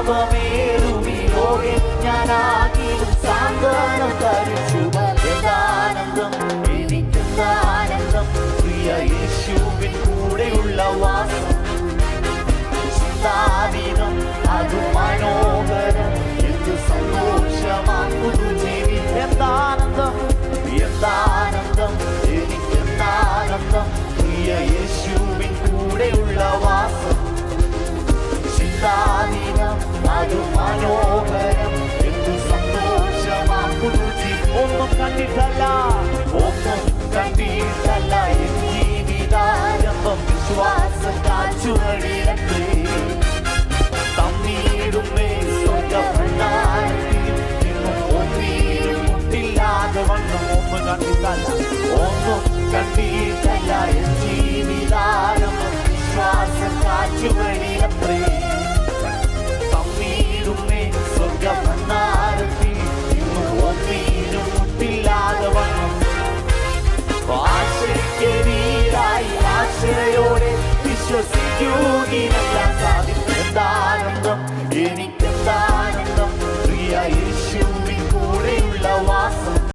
പാപമേറുമി ലോകെ ഞാനാകിലും സാന്ത്വനം തരിച്ചു. എന്താനന്ദം എനിക്കെന്താനന്ദം പ്രിയ യേശുവിൻ കൂടെയുള്ള വാസം. ചിന്താതീതം അത് മനോഹരം എന്ത് സന്തോഷമാക്കുന്നു ജീവി. എന്താനന്ദം എന്താനന്ദം എനിക്കെന്താനന്ദം പ്രിയ യേശുവിൻ കൂടെയുള്ള വാസം. ചിന്താതീതം അത് മനോഹരം എന്ത് സന്തോഷമാക്കുന്നു ജീവി. ഒന്നും കണ്ടിട്ടല്ല ഒന്നും കണ്ടിട്ടല്ല എൻ ജീവിതാരംഭം വിശ്വാസം കാച്ചുവഴിയത്രേ. തന്നീടുമേ സ്വർഗഭണ്ഡാരത്തിൽ നിന്നും ഒന്നീരും മുട്ടില്ലാതെ വണ്ണം. ഒന്നും കണ്ടിട്ടല്ല ഒന്നും കണ്ടിട്ടല്ല എൻ ജീവിതാരംഭം വിശ്വാസം കാച്ചുവഴിയത്രേ. തന്നീടുമേ സ്വർഗഭണ്ഡാരത്തിൽ നിന്നും ഒന്നീരും മുട്ടില്ലാതെ വണ്ണം. ആശ്രയിക്കീരായി ആശ്രയോടെ വിശ്വസിക്കൂ.